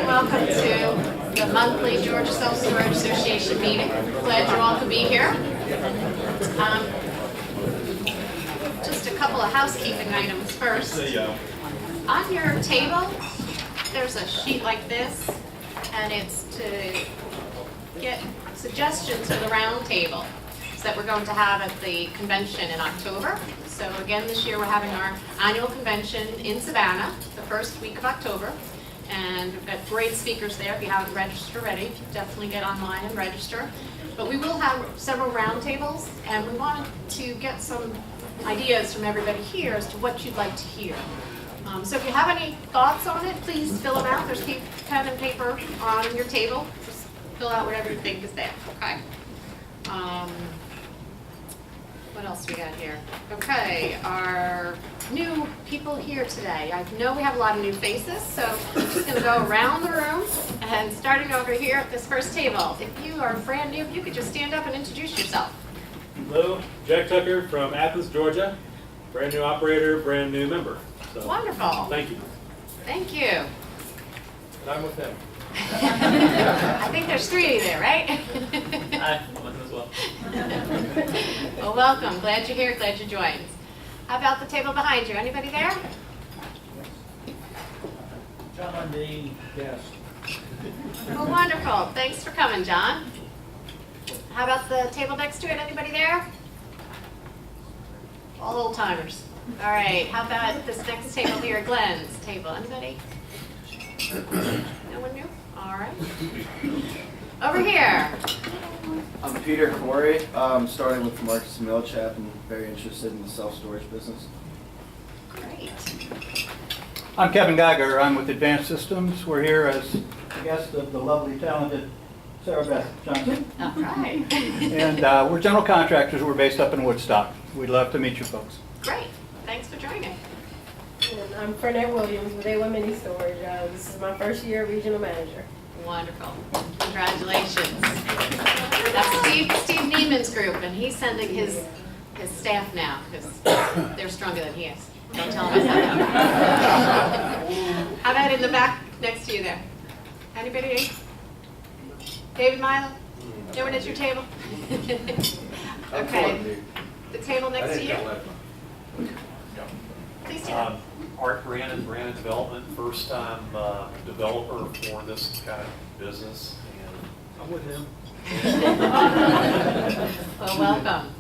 Welcome to the monthly Georgia Self-Storage Association meeting. Glad you all could be here. Just a couple of housekeeping items first. On your table, there's a sheet like this, and it's to get suggestions for the round table that we're going to have at the convention in October. So again, this year we're having our annual convention in Savannah, the first week of October. And we've got great speakers there. If you haven't registered already, definitely get online and register. But we will have several roundtables, and we wanted to get some ideas from everybody here as to what you'd like to hear. So if you have any thoughts on it, please fill them out. There's pen and paper on your table. Just fill out whatever you think is there, okay? What else we got here? Okay, our new people here today. I know we have a lot of new faces, so I'm just going to go around the room and starting over here at this first table. If you are brand new, if you could just stand up and introduce yourself. Hello, Jack Tucker from Athens, Georgia. Brand new operator, brand new member. So, wonderful. Thank you. Thank you. And I'm with him. I think there's three of you there, right? Hi, I'm with him as well. Well, welcome. Glad you're here. Glad you joined. How about the table behind you? Anybody there? John Dean, yes. Well, wonderful. Thanks for coming, John. How about the table next to it? Anybody there? All old timers. All right. How about this next table here, Glenn's table? Anybody? No one new? All right. Over here. I'm Peter Corey. Starting with Marcus and Millchap and very interested in the self-storage business. Great. I'm Kevin Geiger. I'm with Advanced Systems. We're here as a guest of the lovely, talented Sarah Beth Johnson. All right. And we're general contractors. We're based up in Woodstock. We'd love to meet you folks. Great. Thanks for joining. And I'm Fernette Williams with A1 Mini Storage. This is my first year regional manager. Wonderful. Congratulations. That's Steve Neiman's group, and he's sending his staff now because they're stronger than he is. Don't tell him I said that. How about in the back next to you there? Anybody? David Milo? No one at your table? Okay. The table next to you? Please stand up. Art Brandon, Brandon Development, first time developer for this kind of business, and I'm with him. Well, welcome.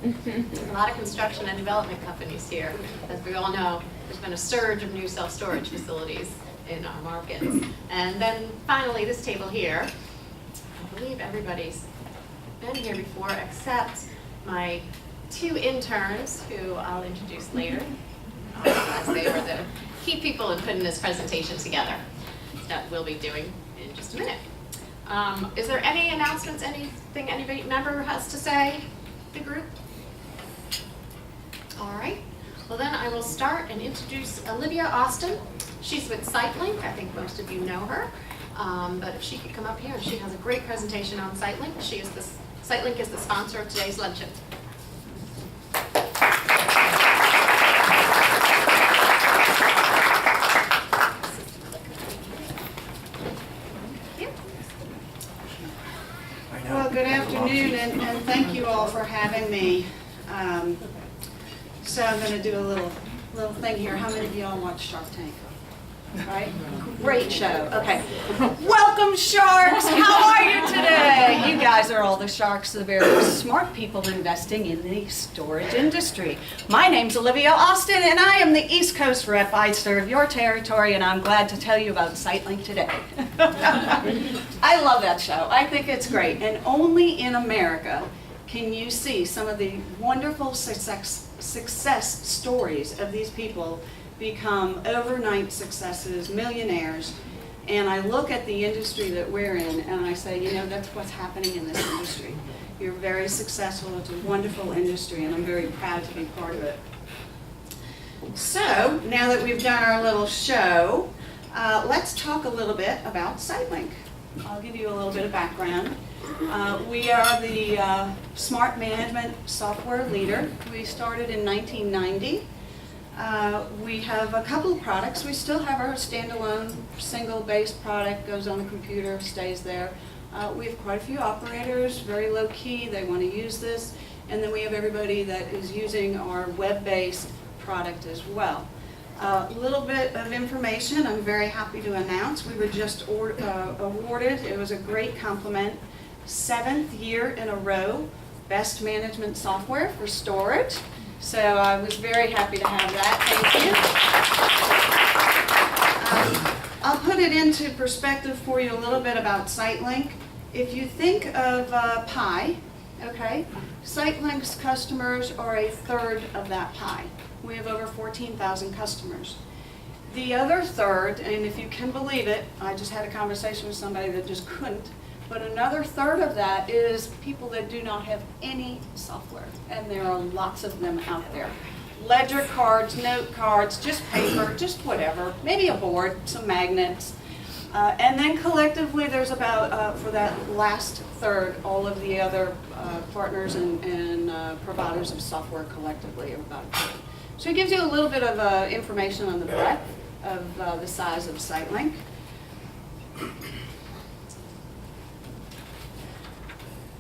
A lot of construction and development companies here. As we all know, there's been a surge of new self-storage facilities in our markets. And then finally, this table here, I believe everybody's been here before except my two interns, who I'll introduce later. As they were the key people in putting this presentation together that we'll be doing in just a minute. Is there any announcements, anything anybody member has to say, the group? All right. Well, then I will start and introduce Olivia Austin. She's with SiteLink. I think most of you know her. But if she could come up here, she has a great presentation on SiteLink. SiteLink is the sponsor of today's luncheon. Well, good afternoon, and thank you all for having me. So I'm going to do a little thing here. How many of you all watch Shark Tank? Right? Great show. Okay. Welcome, sharks. How are you today? say you guys are all the sharks, the very smart people investing in the storage industry. My name's Olivia Austin, and I am the East Coast rep. I serve your territory, and I'm glad to tell you about SiteLink today. I love that show. I think it's great, and only in America can you see some of the wonderful success stories of these people become overnight successes, millionaires. And I look at the industry that we're in and I say, you know, that's what's happening in this industry. You're very successful, it's a wonderful industry, and I'm very proud to be part of it. So, now that we've done our little show, let's talk a little bit about SiteLink. I'll give you a little bit of background. We are the smart management software leader. We started in 1990. We have a couple of products. We still have our standalone single-based product, goes on the computer, stays there. We have quite a few operators, very low-key, they want to use this. And then we have everybody that is using our web-based product as well. A little bit of information I'm very happy to announce. We were just awarded, it was a great compliment, 7th year in a row, Best Management Software for Storage. So I was very happy to have that. Thank you. I'll put it into perspective for you a little bit about SiteLink. If you think of pie, okay, SiteLink's customers are a third of that pie. We have over 14,000 customers. The other third, and if you can believe it, I just had a conversation with somebody that just couldn't, but another third of that is people that do not have any software, and there are lots of them out there. Ledger cards, note cards, just paper, just whatever, maybe a board, some magnets. And then collectively there's about, for that last third, all of the other partners and providers of software collectively are about a third. So it gives you a little bit of information on the breadth of the size of SiteLink.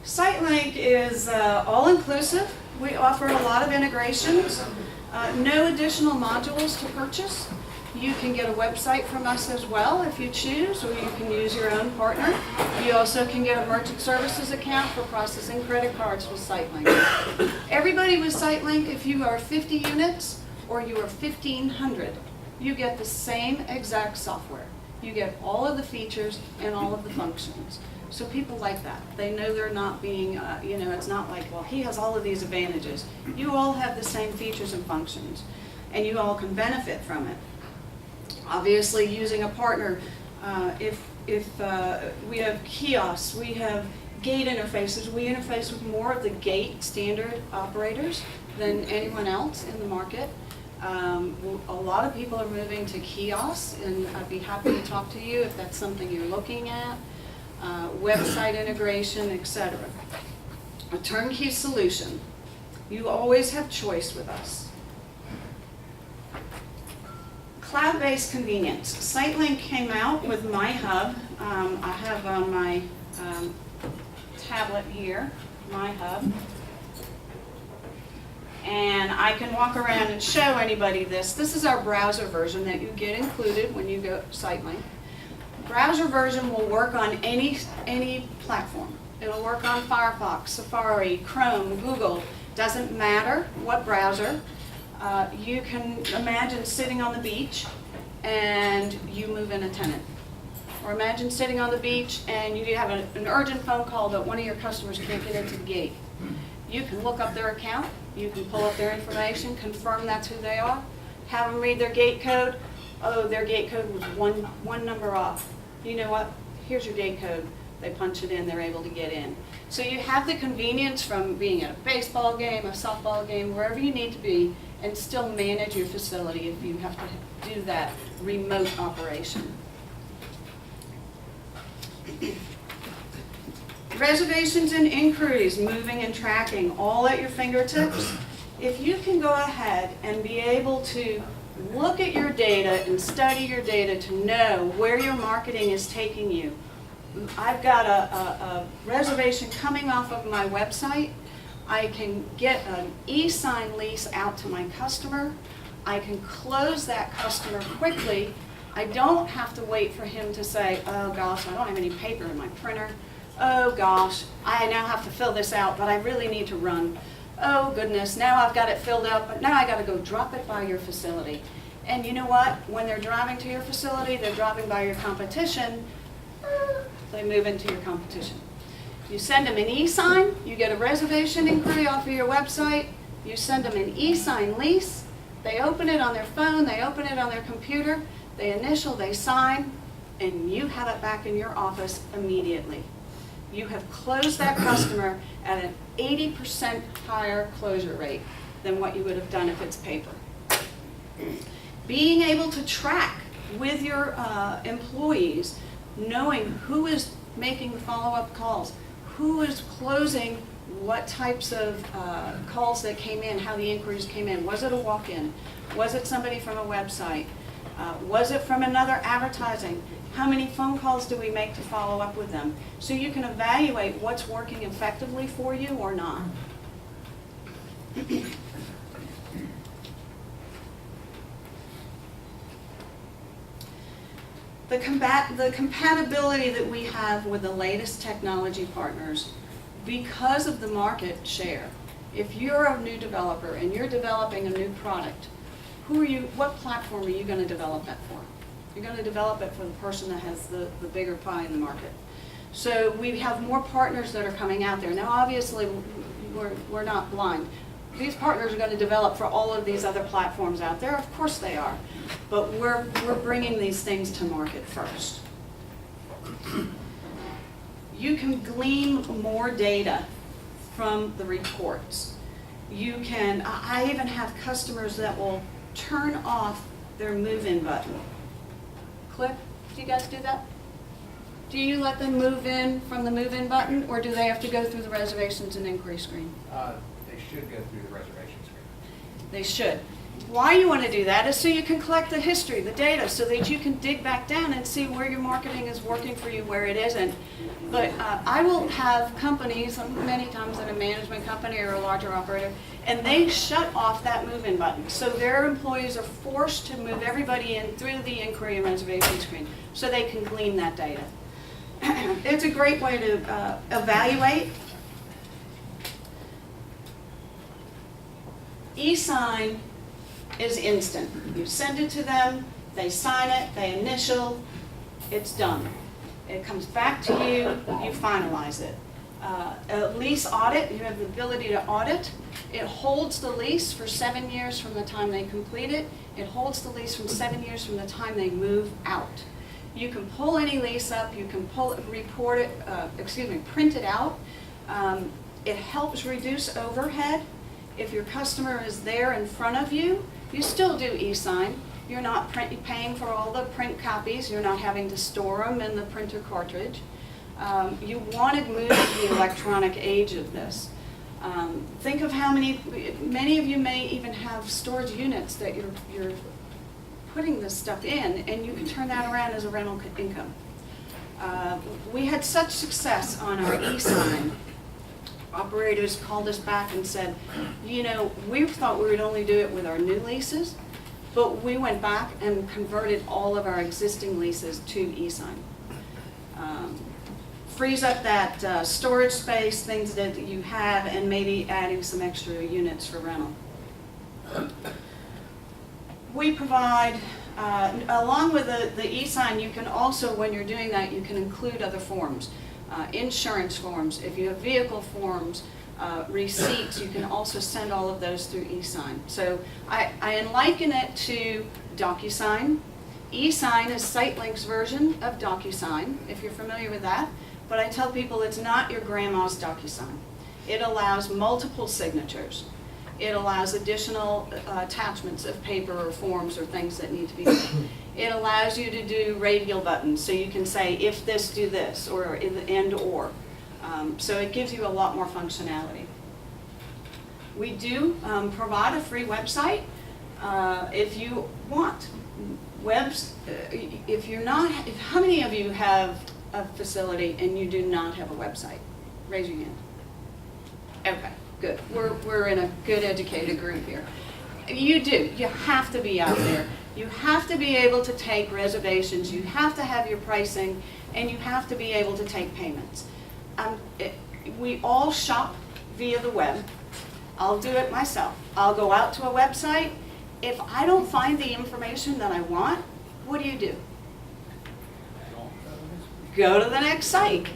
SiteLink is all-inclusive. We offer a lot of integrations, no additional modules to purchase. You can get a website from us as well if you choose, or you can use your own partner. You also can get a merchant services account for processing credit cards with SiteLink. Everybody with SiteLink, if you are 50 units or you are 1,500, you get the same exact software. You get all of the features and all of the functions. So people like that. They know they're not being, you know, it's not like, well, he has all of these advantages. You all have the same features and functions, and you all can benefit from it. Obviously, using a partner, if we have kiosks, we have gate interfaces, we interface with more of the gate standard operators than anyone else in the market. A lot of people are moving to kiosks, and I'd be happy to talk to you if that's something you're looking at. Website integration, etc. A turnkey solution. You always have choice with us. Cloud-based convenience. SiteLink came out with My Hub. I have on my tablet here, My Hub. And I can walk around and show anybody this. This is our browser version that you get included when you go SiteLink. Browser version will work on any platform. It'll work on Firefox, Safari, Chrome, Google. Doesn't matter what browser. You can imagine sitting on the beach and you move in a tenant. Or imagine sitting on the beach and you have an urgent phone call that one of your customers can't get into the gate. You can look up their account, you can pull up their information, confirm that's who they are, have them read their gate code. Oh, their gate code was one number off. You know what? Here's your gate code. They punch it in, they're able to get in. So you have the convenience from being at a baseball game, a softball game, wherever you need to be, and still manage your facility if you have to do that remote operation. Reservations and inquiries, moving and tracking, all at your fingertips. If you can go ahead and be able to look at your data and study your data to know where your marketing is taking you. I've got a reservation coming off of my website. I can get an e-sign lease out to my customer. I can close that customer quickly. I don't have to wait for him to say, oh gosh, I don't have any paper in my printer. Oh gosh, I now have to fill this out, but I really need to run. Oh goodness, now I've got it filled out, but now I got to go drop it by your facility. And you know what? When they're driving to your facility, they're driving by your competition, they move into your competition. You send them an e-sign, you get a reservation inquiry off of your website, you send them an e-sign lease, they open it on their phone, they open it on their computer, they initial, they sign, and you have it back in your office immediately. You have closed that customer at an 80% higher closure rate than what you would have done if it's paper. Being able to track with your employees, knowing who is making the follow-up calls, who is closing what types of calls that came in, how the inquiries came in. Was it a walk-in? Was it somebody from a website? Was it from another advertising? How many phone calls do we make to follow up with them? So you can evaluate what's working effectively for you or not. The compatibility that we have with the latest technology partners, because of the market share. If you're a new developer and you're developing a new product, what platform are you going to develop that for? You're going to develop it for the person that has the bigger pie in the market. So we have more partners that are coming out there. Now obviously we're not blind. These partners are going to develop for all of these other platforms out there. Of course they are. But we're bringing these things to market first. You can glean more data from the reports. You can, I even have customers that will turn off their move-in button. Click, do you guys do that? Do you let them move in from the move-in button, or do they have to go through the reservations and inquiry screen? They should go through the reservation screen. They should. Why you want to do that is so you can collect the history, the data, so that you can dig back down and see where your marketing is working for you, where it isn't. But I will have companies, many times in a management company or a larger operator, and they shut off that move-in button. So their employees are forced to move everybody in through the inquiry and reservation screen so they can glean that data. It's a great way to evaluate. E-sign is instant. You send it to them, they sign it, they initial, it's done. It comes back to you, you finalize it. A lease audit, you have the ability to audit. It holds the lease for 7 years from the time they complete it. It holds the lease from 7 years from the time they move out. You can pull any lease up, you can print it out. It helps reduce overhead. If your customer is there in front of you, you still do e-sign. You're not paying for all the print copies. You're not having to store them in the printer cartridge. You want to move to the electronic age of this. Think of how many of you may even have storage units that you're putting this stuff in, and you can turn that around as a rental income. We had such success on our e-sign. Operators called us back and said, you know, we thought we would only do it with our new leases, but we went back and converted all of our existing leases to e-sign. Frees up that storage space, things that you have, and maybe adding some extra units for rental. We provide, along with the e-sign, you can also, when you're doing that, you can include other forms. Insurance forms, if you have vehicle forms, receipts, you can also send all of those through e-sign. So I liken it to DocuSign. E-sign is SiteLink's version of DocuSign, if you're familiar with that. But I tell people it's not your grandma's DocuSign. It allows multiple signatures. It allows additional attachments of paper or forms or things that need to be done. It allows you to do radial buttons, so you can say, if this, do this, or and or. So it gives you a lot more functionality. We do provide a free website if you want. How many of you have a facility and you do not have a website? Raise your hand. Okay. Good. We're in a good educated group here. You do. You have to be out there. You have to be able to take reservations. You have to have your pricing, and you have to be able to take payments. we all shop via the web. I'll do it myself. I'll go out to a website. If I don't find the information that I want, what do? Go to the next site.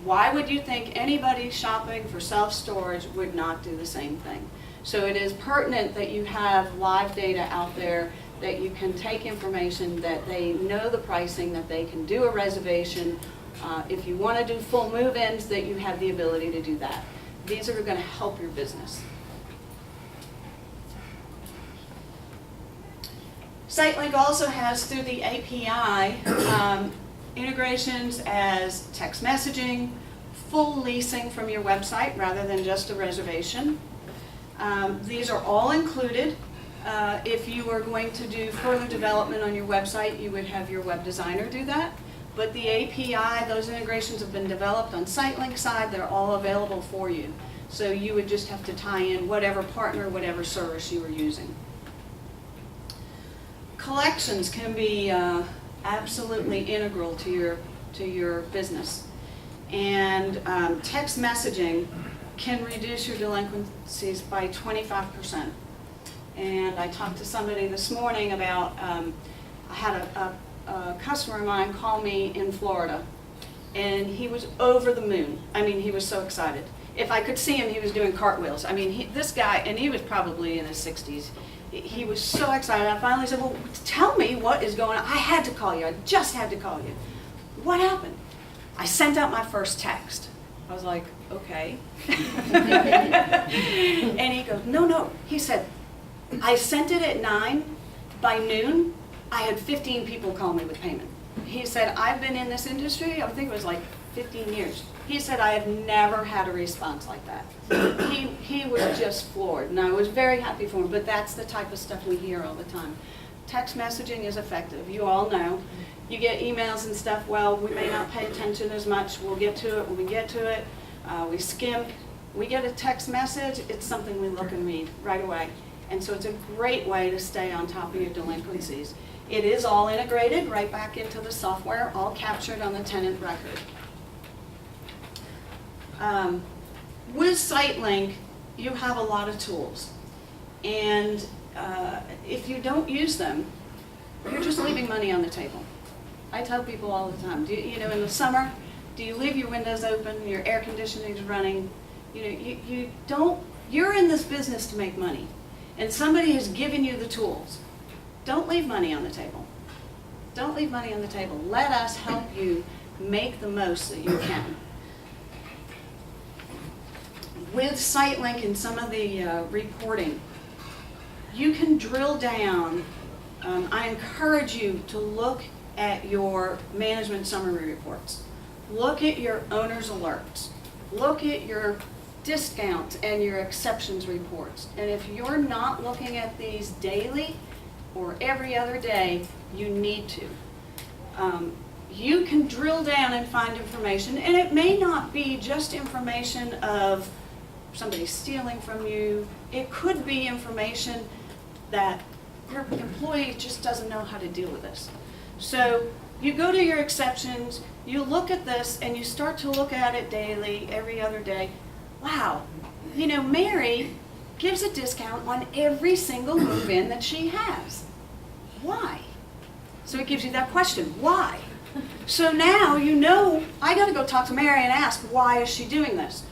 Why would you think anybody shopping for self-storage would not do the same thing? So it is pertinent that you have live data out there, that you can take information, that they know the pricing, that they can do a reservation. If you want to do full move-ins, that you have the ability to do that. These are going to help your business. SiteLink also has, through the API, integrations as text messaging, full leasing from your website rather than just a reservation. These are all included. If you are going to do further development on your website, you would have your web designer do that. But the API, those integrations have been developed on SiteLink side. They're all available for you. So you would just have to tie in whatever partner, whatever service you were using. Collections can be absolutely integral to your business. And text messaging can reduce your delinquencies by 25%. And I talked to somebody this morning about, I had a customer of mine call me in Florida, and he was over the moon. I mean, he was so excited. If I could see him, he was doing cartwheels. I mean, this guy, and he was probably in his 60s, he was so excited. I finally said, well, tell me what is going on. I had to call you. I just had to call you. What happened? I sent out my first text. I was like, okay. And he goes, no. He said, I sent it at 9. By noon, I had 15 people call me with payment. He said, I've been in this industry, I think it was like 15 years. He said, I have never had a response like that. He was just floored, and I was very happy for him, but that's the type of stuff we hear all the time. Text messaging is effective. You all know. You get emails and stuff, well, we may not pay attention as much. We'll get to it when we get to it. We skim. We get a text message, it's something we look and read right away. And so it's a great way to stay on top of your delinquencies. It is all integrated right back into the software, all captured on the tenant record. With SiteLink, you have a lot of tools. And if you don't use them, you're just leaving money on the table. I tell people all the time, you know, in the summer, do you leave your windows open, your air conditioning is running? You know, you don't, you're in this business to make money. And somebody has given you the tools. Don't leave money on the table. Don't leave money on the table. Let us help you make the most that you can. With SiteLink and some of the reporting, you can drill down. I encourage you to look at your management summary reports. Look at your owner's alerts. Look at your discounts and your exceptions reports. And if you're not looking at these daily or every other day, you need to. You can drill down and find information, and it may not be just information of somebody stealing from you. It could be information that your employee just doesn't know how to deal with this. So you go to your exceptions, you look at this, and you start to look at it daily, every other day. Wow, you know, Mary gives a discount on every single move-in that she has. Why? So it gives you that question, why? So now you know, I gotta go talk to Mary and ask, why is she doing this?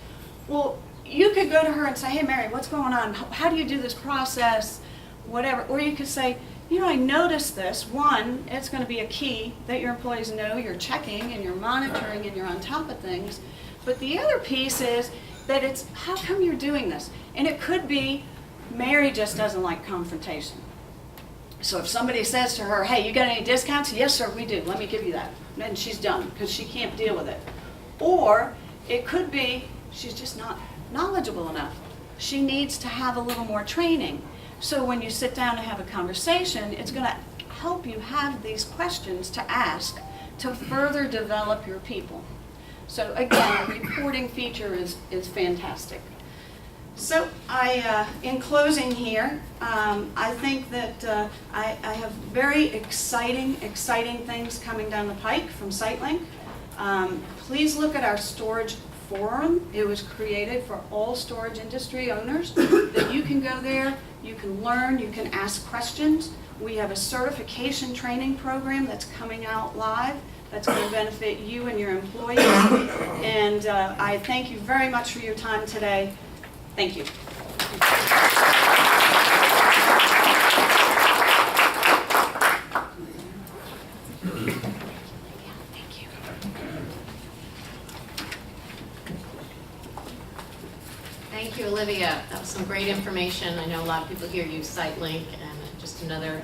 Well, you could go to her and say, hey Mary, what's going on? How do you do this process? Whatever. Or you could say, you know, I noticed this. One, it's gonna be a key that your employees know you're checking and you're monitoring and you're on top of things. But the other piece is that it's, how come you're doing this? And it could be, Mary just doesn't like confrontation. So if somebody says to her, hey, you got any discounts? Yes, sir, we do. Let me give you that. And she's done because she can't deal with it. Or it could be she's just not knowledgeable enough. She needs to have a little more training. So when you sit down and have a conversation, it's going to help you have these questions to ask to further develop your people. So again, the reporting feature is fantastic. So in closing here, I think that I have very exciting things coming down the pike from SiteLink. Please look at our storage forum. It was created for all storage industry owners, that you can go there, you can learn, you can ask questions. We have a certification training program that's coming out live that's going to benefit you and your employees. And I thank you very much for your time today. Thank you. Thank you, Olivia. That was some great information. I know a lot of people here use SiteLink, and just another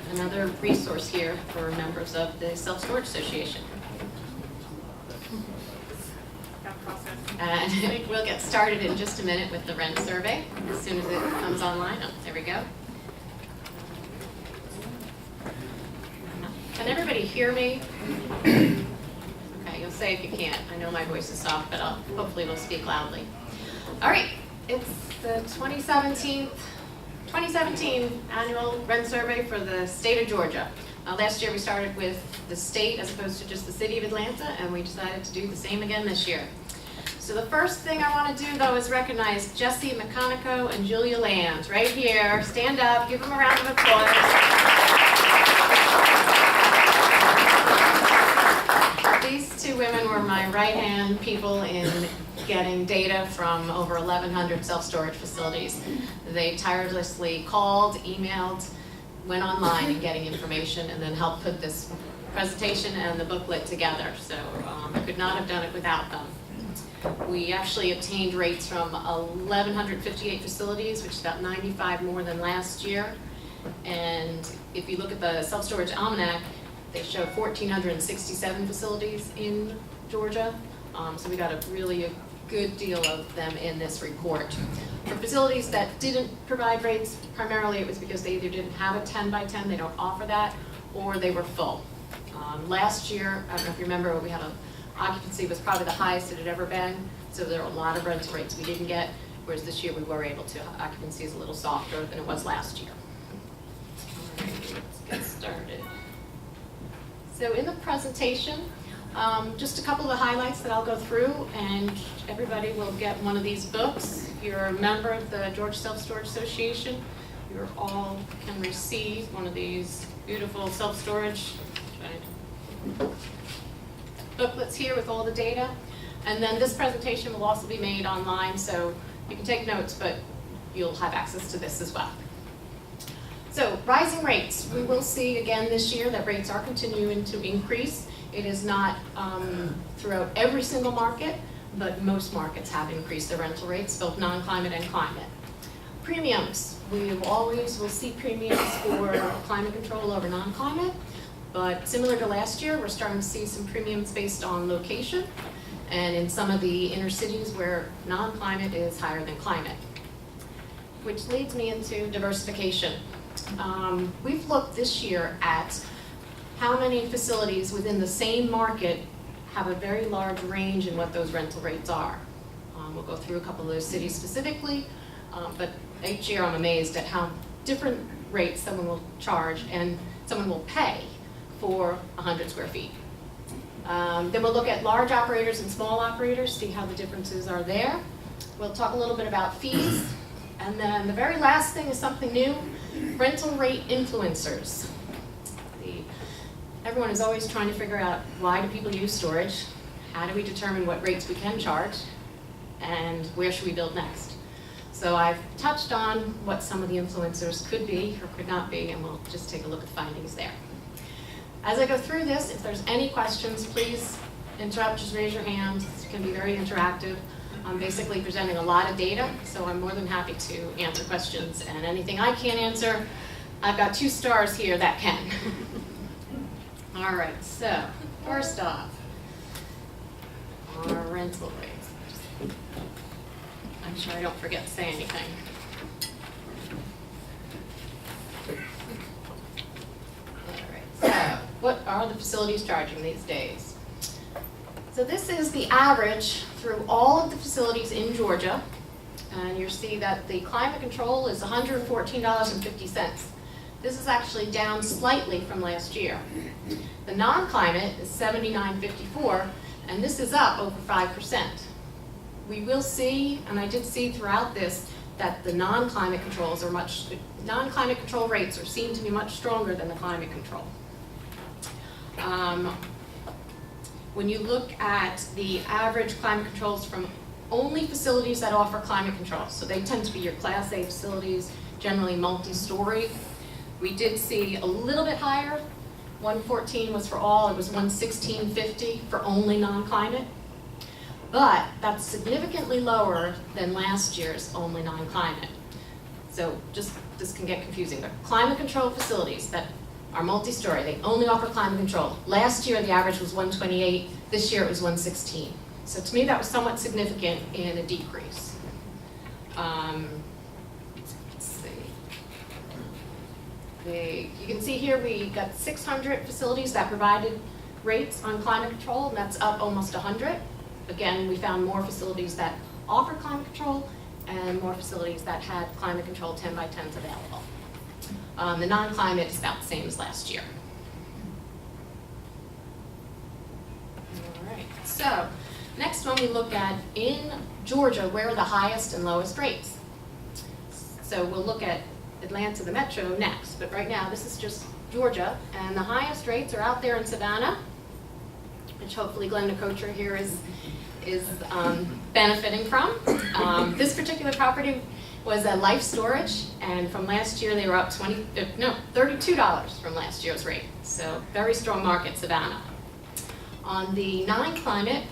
resource here for members of the Self-Storage Association. And we'll get started in just a minute with the rent survey as soon as it comes online. Oh, there we go. Can everybody hear me? Okay, you'll say if you can't. I know my voice is soft, but hopefully we'll speak loudly. All right, it's the 2017 annual rent survey for the state of Georgia. Last year we started with the state as opposed to just the city of Atlanta, and we decided to do the same again this year. So the first thing I want to do, though, is recognize Jesse McConico and Julia Land right here. Stand up, give them a round of applause. These two women were my right-hand people in getting data from over 1,100 self-storage facilities. They tirelessly called, emailed, went online and getting information, and then helped put this presentation and the booklet together. So I could not have done it without them. We actually obtained rates from 1,158 facilities, which is about 95 more than last year. And if you look at the Self-Storage Almanac, they show 1,467 facilities in Georgia. So we got a good deal of them in this report. For facilities that didn't provide rates, primarily it was because they either didn't have a 10 by 10, they don't offer that, or they were full. Last year, I don't know if you remember, we had occupancy was probably the highest it had ever been, so there were a lot of rental rates we didn't get, whereas this year we were able to. Occupancy is a little softer than it was last year. All right, let's get started. So in the presentation, just a couple of the highlights that I'll go through, and everybody will get one of these books. If you're a member of the Georgia Self-Storage Association, you all can receive one of these beautiful self-storage booklets here with all the data. And then this presentation will also be made online, so you can take notes, but you'll have access to this as well. So rising rates. We will see again this year that rates are continuing to increase. It is not throughout every single market, but most markets have increased their rental rates, both non-climate and climate. Premiums. We always will see premiums for climate control over non-climate, but similar to last year, we're starting to see some premiums based on location, and in some of the inner cities where non-climate is higher than climate. Which leads me into diversification. We've looked this year at how many facilities within the same market have a very large range in what those rental rates are. We'll go through a couple of those cities specifically, but each year I'm amazed at how different rates someone will charge and someone will pay for 100 square feet. Then we'll look at large operators and small operators, see how the differences are there. We'll talk a little bit about fees. And then the very last thing is something new, rental rate influencers. Everyone is always trying to figure out, why do people use storage? How do we determine what rates we can charge? And where should we build next? So I've touched on what some of the influencers could be or could not be, and we'll just take a look at the findings there. As I go through this, if there's any questions, please interrupt, just raise your hand. It can be very interactive. I'm basically presenting a lot of data, so I'm more than happy to answer questions, and anything I can't answer, I've got 2 stars here that can. All right, so first off, our rental rates. I'm sure I don't forget to say anything. All right, so what are the facilities charging these days? So this is the average through all of the facilities in Georgia, and you see that the climate control is $114.50. This is actually down slightly from last year. The non-climate is $79.54, and this is up over 5%. we will see, and I did see throughout this, that the non-climate controls are non-climate control rates are seen to be much stronger than the climate control. When you look at the average climate controls from only facilities that offer climate control, so they tend to be your Class A facilities, generally multi-story. We did see a little bit higher. 114 was for all, it was 116.50 for only non-climate. But that's significantly lower than last year's only non-climate. So just, this can get confusing. The climate control facilities that are multi-story, they only offer climate control. Last year the average was 128, this year it was 116. So to me that was somewhat significant in a decrease. Let's see. You can see here we got 600 facilities that provided rates on climate control, and that's up almost 100. Again, we found more facilities that offer climate control and more facilities that had climate control 10 by 10s available. The non-climate is about the same as last year. All right, so next one we look at in Georgia, where are the highest and lowest rates? So we'll look at Atlanta, the metro, next, but right now this is just Georgia, and the highest rates are out there in Savannah, which hopefully Glenda Kocher here is benefiting from. This particular property was a life storage, and from last year they were up $32 from last year's rate. So very strong market, Savannah. On the non-climate,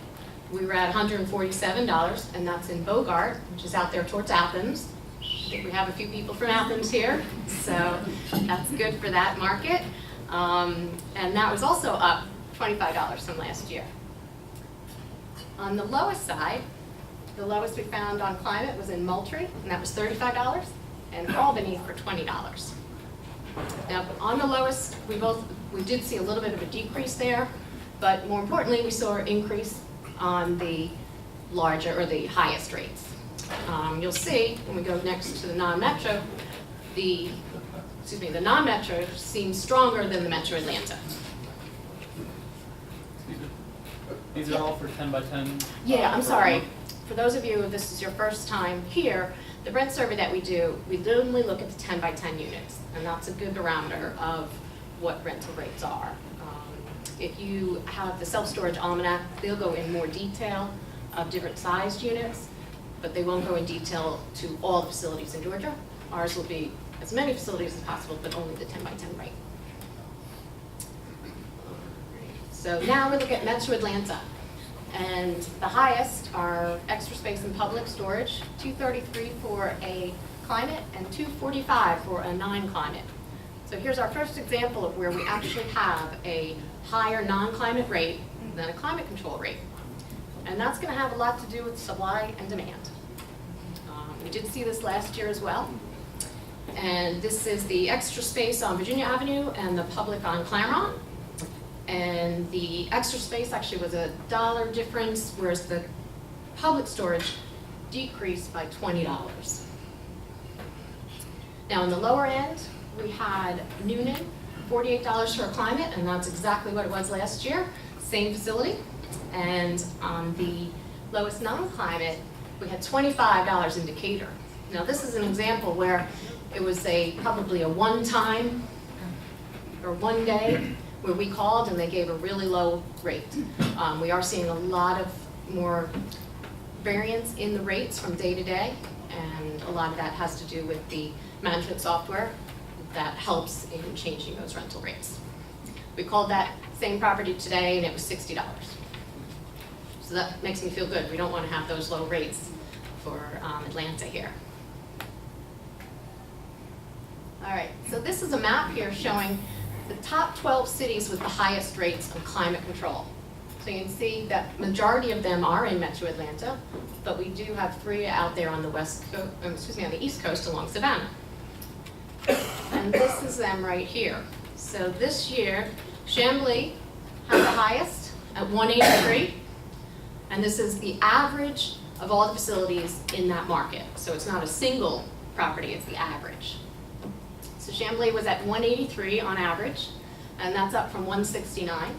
we were at $147, and that's in Bogart, which is out there towards Athens. I think we have a few people from Athens here, so that's good for that market. And that was also up $25 from last year. On the lowest side, the lowest we found on climate was in Moultrie, and that was $35, and Albany for $20. Now, on the lowest, we did see a little bit of a decrease there, but more importantly, we saw an increase on the larger or the highest rates. You'll see when we go next to the non-metro, the non-metro seems stronger than the Metro Atlanta. These are all for 10 by 10? Yeah, I'm sorry. For those of you, if this is your first time here, the rent survey that we do, we literally look at the 10 by 10 units, and that's a good barometer of what rental rates are. If you have the self-storage almanac, they'll go in more detail of different sized units, but they won't go in detail to all the facilities in Georgia. Ours will be as many facilities as possible, but only the 10 by 10 rate. So now we look at Metro Atlanta. And the highest are extra space and public storage, $233 for a climate and $245 for a non-climate. So here's our first example of where we actually have a higher non-climate rate than a climate control rate. And that's going to have a lot to do with supply and demand. We did see this last year as well. And this is the extra space on Virginia Avenue and the public on Claremont. And the extra space actually was $1 difference, whereas the public storage decreased by $20. Now, on the lower end, we had Noonan, $48 for a climate, and that's exactly what it was last year, same facility. And on the lowest non-climate, we had $25 in Decatur. Now, this is an example where it was probably a one-time or one day where we called and they gave a really low rate. We are seeing a lot of more variance in the rates from day to day, and a lot of that has to do with the management software that helps in changing those rental rates. We called that same property today and it was $60. So that makes me feel good. We don't want to have those low rates for Atlanta here. All right, so this is a map here showing the top 12 cities with the highest rates of climate control. So you can see that majority of them are in Metro Atlanta, but we do have 3 out there on the on the East Coast along Savannah. And this is them right here. So this year, Chamblee has the highest at 183, and this is the average of all the facilities in that market. So it's not a single property, it's the average. So Chamblee was at 183 on average, and that's up from 169.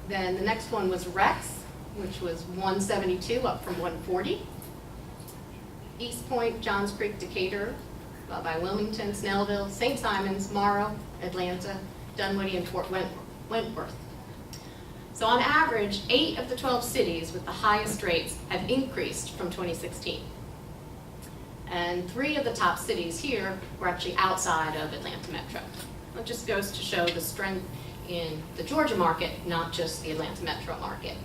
Then the next one was Rex, which was 172, up from 140. East Point, Johns Creek, Decatur, followed by Wilmington, Snellville, St. Simons, Morrow, Atlanta, Dunwoody, and Fort Wentworth. So on average, 8 of the 12 cities with the highest rates have increased from 2016. And 3 of the top cities here were actually outside of Atlanta Metro. It just goes to show the strength in the Georgia market, not just the Atlanta Metro market.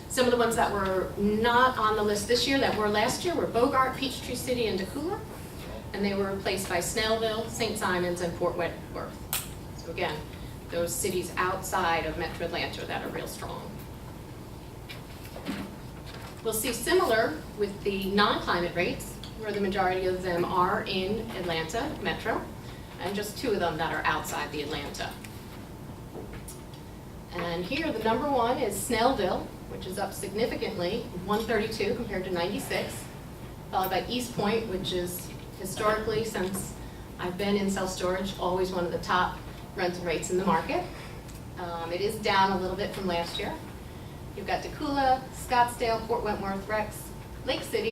Some of the ones that were not on the list this year that were last year were Bogart, Peachtree City, and Decula, and they were replaced by Snellville, St. Simons, and Fort Wentworth. So again, those cities outside of Metro Atlanta that are real strong. We'll see similar with the non-climate rates, where the majority of them are in Atlanta Metro, and just 2 of them that are outside the Atlanta. And here, the number 1 is Snellville, which is up significantly, 132 compared to 96, followed by East Point, which is historically, since I've been in self-storage, always one of the top rental rates in the market. It is down a little bit from last year. You've got Decula, Scottsdale, Fort Wentworth, Rex, Lake City,